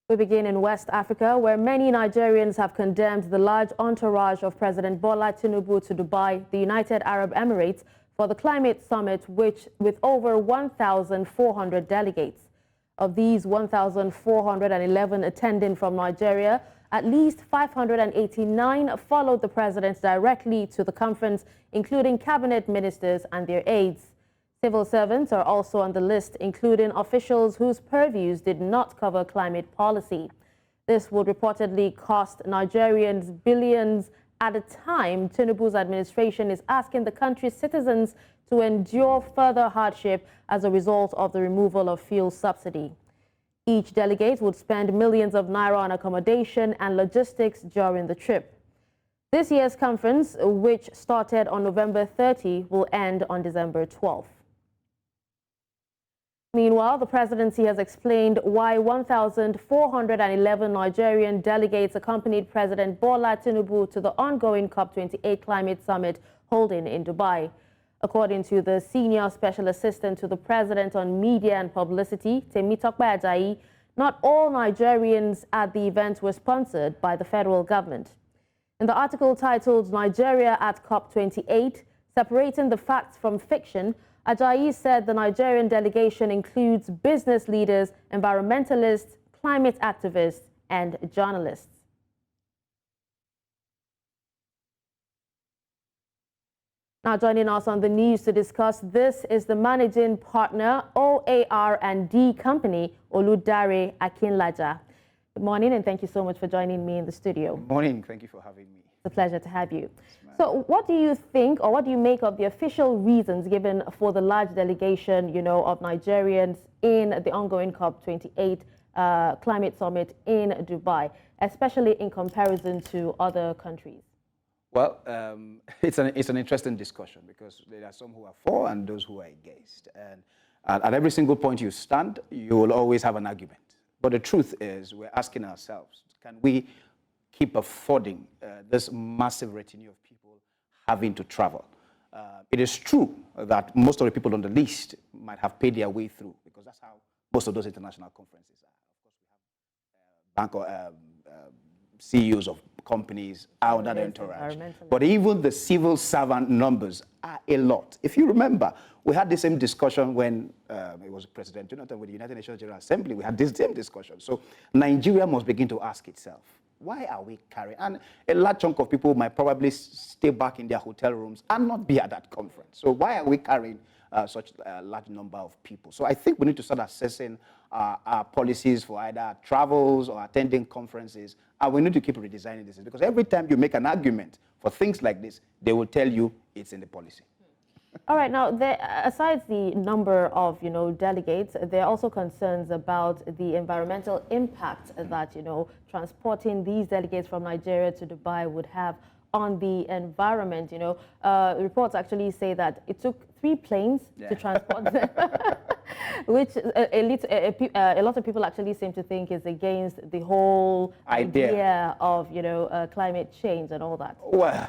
We begin in West Africa, where many Nigerians have condemned the large entourage of President Bola Tinubu to Dubai, the United Arab Emirates, for the climate summit, which with over 1,400 delegates. Of these 1,411 attending from Nigeria, at least 589 followed the president directly to the conference, including cabinet ministers and their aides. Civil servants are also on the list, including officials whose purviews did not cover climate policy. This would reportedly cost Nigerians billions at a time Tinubu's administration is asking the country's citizens to endure further hardship as a result of the removal of fuel subsidy. Each delegate would spend millions of naira on accommodation and logistics during the trip. This year's conference, which started on November 30, will end on December 12th. Meanwhile, the presidency has explained why 1,411 Nigerian delegates accompanied President Bola Tinubu to the ongoing COP28 climate summit holding in Dubai. According to the senior special assistant to the president on media and publicity, Temitope Ajayi, not all Nigerians at the event were sponsored by the federal government. In the article titled "Nigeria at COP28, Separating the Facts from Fiction," Ajayi said the Nigerian delegation includes business leaders, environmentalists, climate activists, and journalists. Now joining us on the news to discuss this is the managing partner, OAR&D company, Oludare Akinjala. Good morning, and thank you so much for joining me in the studio. Good morning. Thank you for having me. It's a pleasure to have you. So what do you think, or what do you make of the official reasons given for the large delegation, of Nigerians in the ongoing COP28 climate summit in Dubai, especially in comparison to other countries? Well, it's an interesting discussion because there are some who are for and those who are against. And at every single point you stand, you will always have an argument. But the truth is, we're asking ourselves, can we keep affording this massive retinue of people having to travel? It is true that most of the people on the list might have paid their way through, because that's how most of those international conferences are. Of course, we have CEOs of companies out under the entourage. But even the civil servant numbers are a lot. If you remember, we had the same discussion when it was President Jonathan with the United Nations General Assembly. We had this same discussion. So Nigeria must begin to ask itself, why are we carrying? And a large chunk of people might probably stay back in their hotel rooms and not be at that conference. So why are we carrying such a large number of people? So I think we need to start assessing our policies for either travels or attending conferences, and we need to keep redesigning this, because every time you make an argument for things like this, they will tell you it's in the policy. All right. Now, aside the number of, delegates, there are also concerns about the environmental impact that, transporting these delegates from Nigeria to Dubai would have on the environment. Reports actually say that it took 3 planes to transport them, which a lot of people actually seem to think is against the whole idea of, climate change and all that. Well,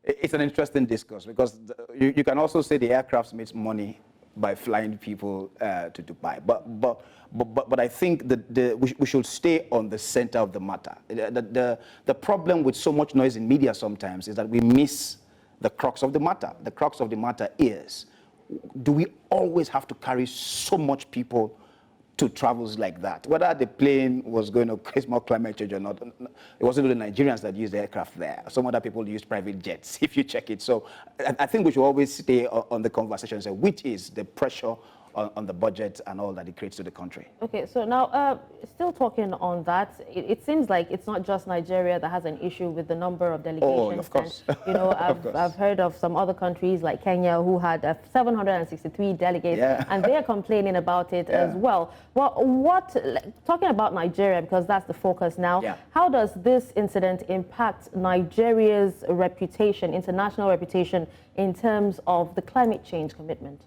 it's an interesting discourse, because you can also say the aircraft makes money by flying people to Dubai. But I think that we should stay on the center of the matter. The problem with so much noise in media sometimes is that we miss the crux of the matter. The crux of the matter is, do we always have to carry so much people to travels like that? Whether the plane was going to cause more climate change or not, it wasn't the Nigerians that used the aircraft there. Some other people used private jets, if you check it. So I think we should always stay on the conversation and say, which is the pressure on the budget and all that it creates to the country. Okay, so now, still talking on that, it seems like it's not just Nigeria that has an issue with the number of delegations. Oh, of course. And, I've heard of some other countries like Kenya who had 763 delegates, and they're complaining about it as well. Well, talking about Nigeria, because that's the focus now, how does this incident impact Nigeria's reputation, international reputation, in terms of the climate change commitment?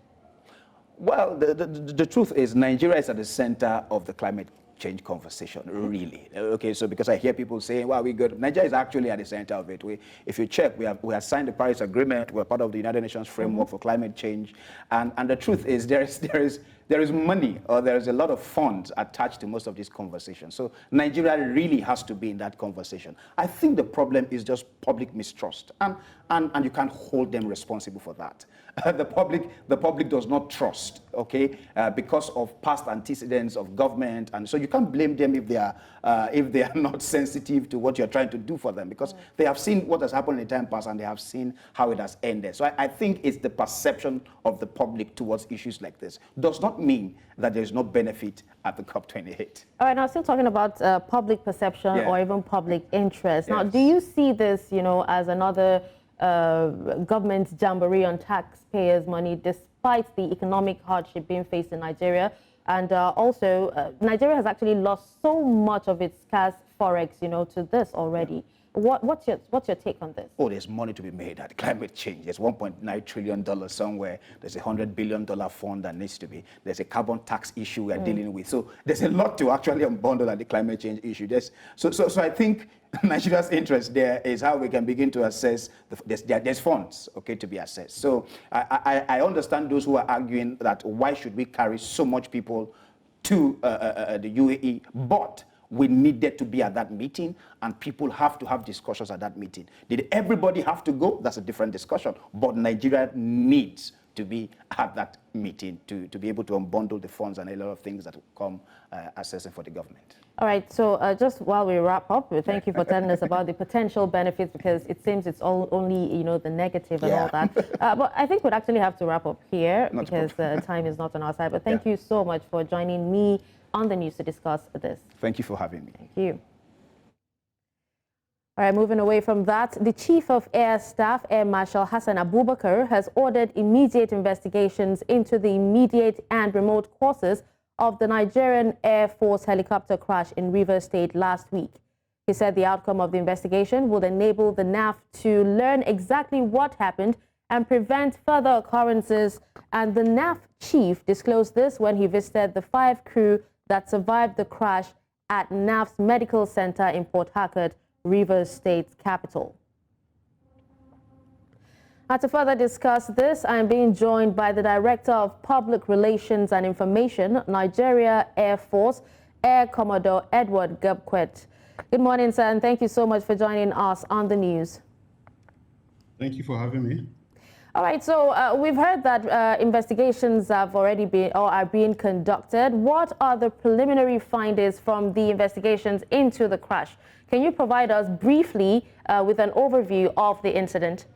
Well, the truth is, Nigeria is at the center of the climate change conversation, really. Okay, so because I hear people saying, well, Nigeria is actually at the center of it. If you check, we have signed the Paris Agreement. We're part of the United Nations framework for climate change. And the truth is, there is there is money or there is a lot of funds attached to most of these conversations. So Nigeria really has to be in that conversation. I think the problem is just public mistrust, and you can't hold them responsible for that. The public does not trust, okay, because of past antecedents of government, and so you can't blame them if they are not sensitive to what you're trying to do for them, because they have seen what has happened in the time past and they have seen how it has ended. So I think it's the perception of the public towards issues like this. Does not mean that there is no benefit at the COP28. All right, now still talking about public perception or even public interest. Now, do you see this, as another government jamboree on taxpayers' money, despite the economic hardship being faced in Nigeria? And also, Nigeria has actually lost so much of its scarce forex, to this already. What's your take on this? Oh, there's money to be made at climate change. There's $1.9 trillion somewhere. There's a $100 billion fund that needs to be. There's a carbon tax issue we're dealing with. So there's a lot to actually unbundle at the climate change issue. So I think Nigeria's interest there is how we can begin to assess. There's funds, okay, to be assessed. So I understand those who are arguing that why should we carry so much people to the UAE, but we needed to be at that meeting, and people have to have discussions at that meeting. Did everybody have to go? That's a different discussion. But Nigeria needs to be at that meeting to be able to unbundle the funds and a lot of things that will come assessing for the government. All right, so just while we wrap up, thank you for telling us about the potential benefits, because it seems it's only, the negative and all that. But I think we'd actually have to wrap up here because time is not on our side. But thank you so much for joining me on the news to discuss this. Thank you for having me. Thank you. All right, moving away from that, the Chief of Air Staff, Air Marshal Hassan Abubakar, has ordered immediate investigations into the immediate and remote causes of the Nigerian Air Force helicopter crash in Rivers State last week. He said the outcome of the investigation would enable the NAF to learn exactly what happened and prevent further occurrences. And the NAF chief disclosed this when he visited the 5 crew that survived the crash at NAF's medical center in Port Harcourt, Rivers State's capital. Now, to further discuss this, I am being joined by the Director of Public Relations and Information, Nigeria Air Force, Air Commodore Edward Gabkwet. Good morning, sir, and thank you so much for joining us on the news. Thank you for having me. All right, so we've heard that investigations have already been or are being conducted. What are the preliminary findings from the investigations into the crash? Can you provide us briefly with an overview of the incident?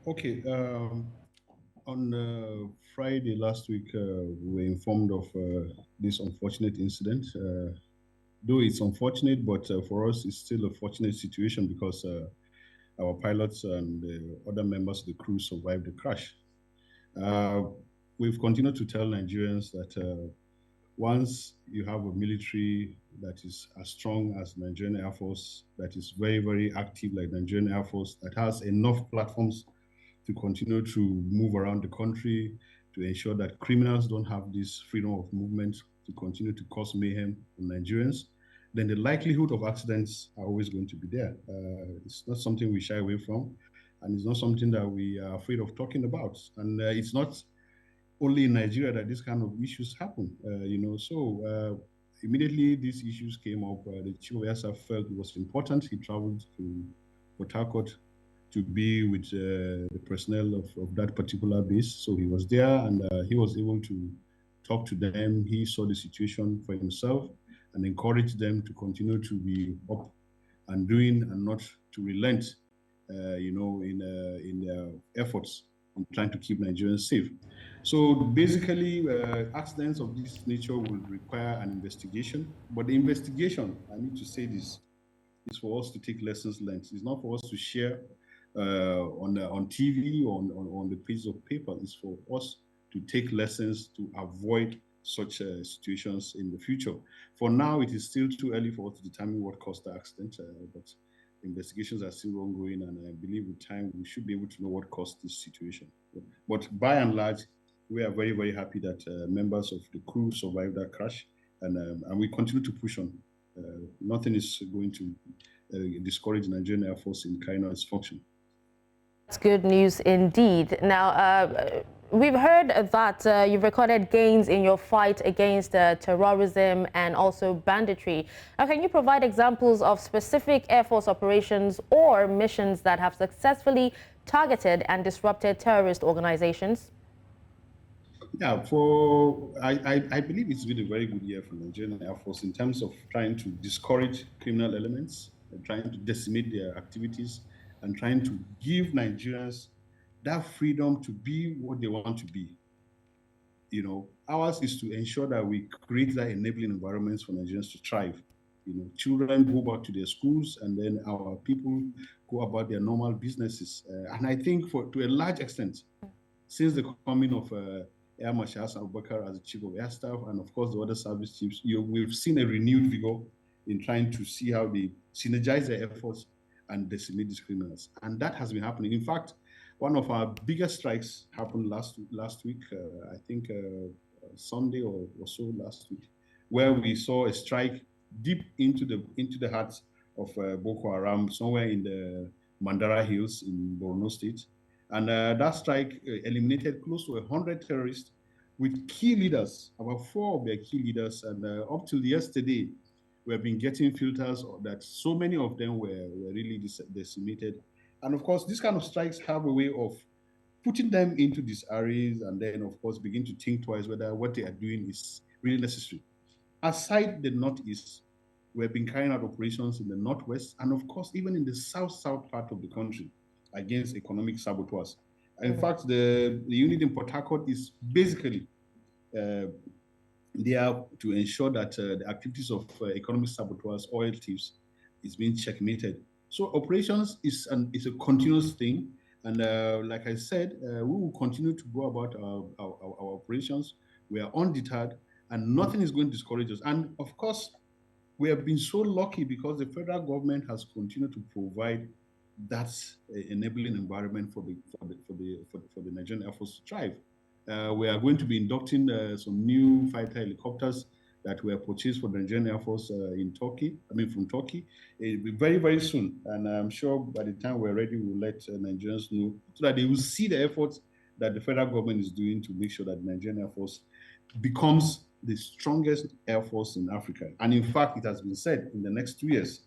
Okay. On Friday last week, we were informed of this unfortunate incident. Though it's unfortunate, but for us, it's still a fortunate situation because our pilots and other members of the crew survived the crash. We've continued to tell Nigerians that once you have a military that is as strong as Nigerian Air Force, that is very, very active like Nigerian Air Force, that has enough platforms to continue to move around the country, to ensure that criminals don't have this freedom of movement to continue to cause mayhem on Nigerians, then the likelihood of accidents are always going to be there. It's not something we shy away from, and it's not something that we are afraid of talking about. And it's not only in Nigeria that this kind of issues happen, So immediately these issues came up, the Chief of Air Staff felt it was important. He traveled to Port Harcourt to be with the personnel of that particular base. So he was there, and he was able to talk to them. He saw the situation for himself and encourage them to continue to be up and doing and not to relent, in their efforts in trying to keep Nigerians safe. So basically, accidents of this nature will require an investigation. But the investigation, I need to say this, is for us to take lessons learned. It's not for us to share on TV or on the pages of paper. It's for us to take lessons to avoid such situations in the future. For now, it is still too early for us to determine what caused the accident, but investigations are still ongoing, and I believe with time we should be able to know what caused this situation. But by and large, we are very, very happy that members of the crew survived that crash, and we continue to push on. Nothing is going to discourage the Nigerian Air Force in carrying out its function. That's good news indeed. Now, We've heard that you've recorded gains in your fight against terrorism and also banditry. Now, can you provide examples of specific Air Force operations or missions that have successfully targeted and disrupted terrorist organizations? Yeah, I believe it's been a very good year for the Nigerian Air Force in terms of trying to discourage criminal elements, and trying to decimate their activities, and trying to give Nigerians that freedom to be what they want to be. You know, ours is to ensure that we create that enabling environments for Nigerians to thrive. You know, children go back to their schools, and then our people go about their normal businesses. And I think to a large extent, since the coming of Air Marshal Abubakar as the Chief of Air Staff, and of course the other service chiefs, we've seen a renewed vigor in trying to see how they synergize their efforts and decimate these criminals. And that has been happening. In fact, one of our biggest strikes happened last week, I think Sunday or so last week, where we saw a strike deep into the hearts of Boko Haram, somewhere in the Mandara Hills in Borno State. And that strike eliminated close to 100 terrorists with key leaders, about 4 of their key leaders. And up till yesterday, we have been getting filters that so many of them were really decimated. And of course, these kind of strikes have a way of putting them into disarrays, and then, of course, begin to think twice whether what they are doing is really necessary. Aside the Northeast, we have been carrying out operations in the Northwest, and of course, even in the South part of the country against economic saboteurs. In fact, the unit in Port Harcourt is basically there to ensure that the activities of economic saboteurs, oil thieves, is being checkmated. So operations is a continuous thing. And like I said, we will continue to go about our operations. We are undeterred, and nothing is going to discourage us. And of course, we have been so lucky because the federal government has continued to provide that enabling environment for the Nigerian Air Force to thrive. We are going to be inducting some new fighter helicopters that were purchased for the Nigerian Air Force from Turkey, very, very soon. And I'm sure by the time we're ready, we'll let Nigerians know so that they will see the efforts that the federal government is doing to make sure that the Nigerian Air Force becomes the strongest Air Force in Africa. And in fact, it has been said in the next 2 years,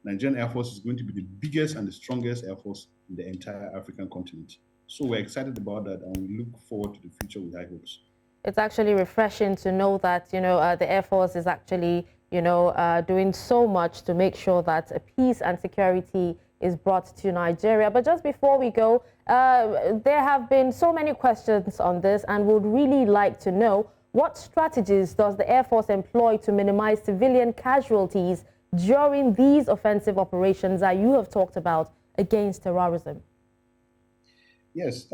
Nigerian Air Force is going to be the biggest and the strongest Air Force in the entire African continent. So we're excited about that, and we look forward to the future with high hopes. It's actually refreshing to know that, the Air Force is actually, doing so much to make sure that peace and security is brought to Nigeria. But just before we go, there have been so many questions on this, and would really like to know, what strategies does the Air Force employ to minimize civilian casualties during these offensive operations that you have talked about against terrorism? Yes,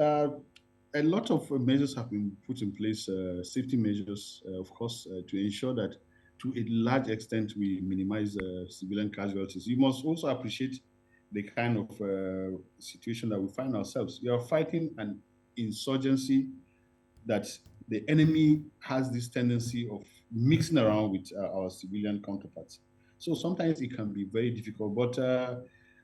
a lot of measures have been put in place, safety measures, of course, to ensure that to a large extent we minimize civilian casualties. You must also appreciate the kind of situation that we find ourselves. We are fighting an insurgency that the enemy has this tendency of mixing around with our civilian counterparts. So sometimes it can be very difficult, but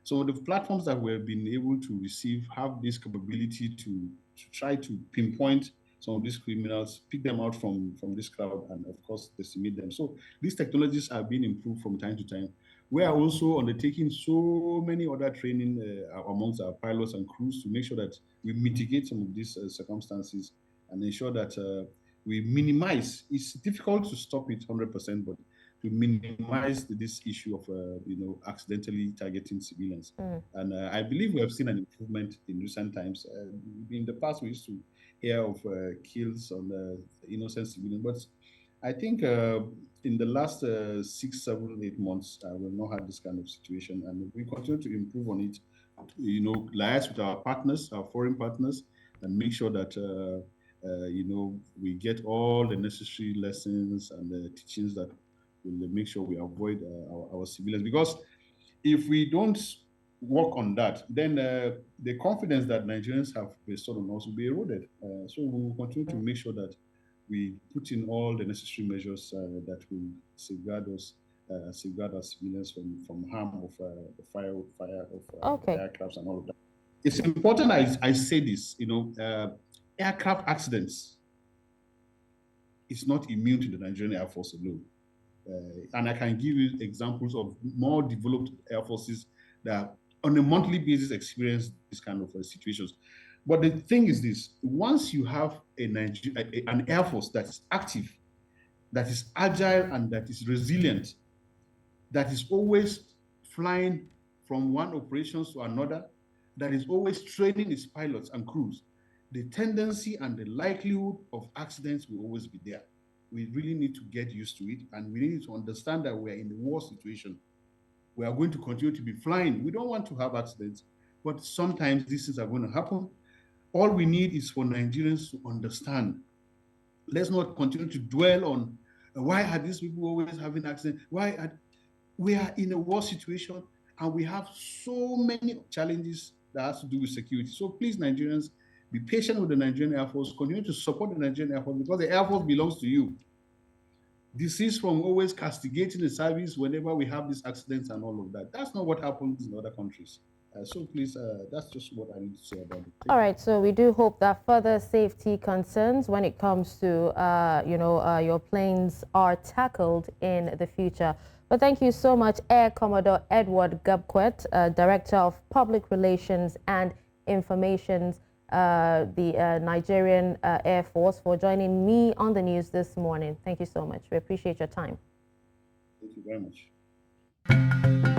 so the platforms that we've been able to receive have this capability to try to pinpoint some of these criminals, pick them out from this crowd, and of course decimate them. So these technologies are being improved from time to time. We are also undertaking so many other training amongst our pilots and crews to make sure that we mitigate some of these circumstances and ensure that we minimize. It's difficult to stop it 100%, but to minimize this issue of accidentally targeting civilians. And I believe we have seen an improvement in recent times. In the past, we used to hear of kills on innocent civilians, but I think in the last 6, 7, 8 months, we've not had this kind of situation, and we continue to improve on it. Liaise with our partners, our foreign partners, and make sure that we get all the necessary lessons and the teachings that will make sure we avoid our civilians. Because if we don't work on that, then the confidence that Nigerians have bestowed on us will be eroded. So we will continue to make sure that we put in all the necessary measures that will safeguard us, safeguard our civilians from harm of the fire of aircrafts and all of that. It's important I say this. aircraft accidents is not immune to the Nigerian Air Force alone. And I can give you examples of more developed air forces that on a monthly basis experience this kind of situations. But the thing is this, once you have an air force that is active, that is agile and that is resilient, that is always flying from one operations to another, that is always training its pilots and crews, the tendency and the likelihood of accidents will always be there. We really need to get used to it, and we need to understand that we're in a war situation. We are going to continue to be flying. We don't want to have accidents, but sometimes these things are going to happen. All we need is for Nigerians to understand. Let's not continue to dwell on why are these people always having accidents? We are in a war situation, and we have so many challenges that has to do with security. So please, Nigerians, be patient with the Nigerian Air Force. Continue to support the Nigerian Air Force, because the Air Force belongs to you. Desist from always castigating the service whenever we have these accidents and all of that. That's not what happens in other countries. So please, that's just what I need to say about it. All right, so we do hope that further safety concerns when it comes to, your planes are tackled in the future. But thank you so much, Air Commodore Edward Gabkwet, Director of Public Relations and Information, the Nigerian Air Force, for joining me on the news this morning. Thank you so much. We appreciate your time. Thank you very much.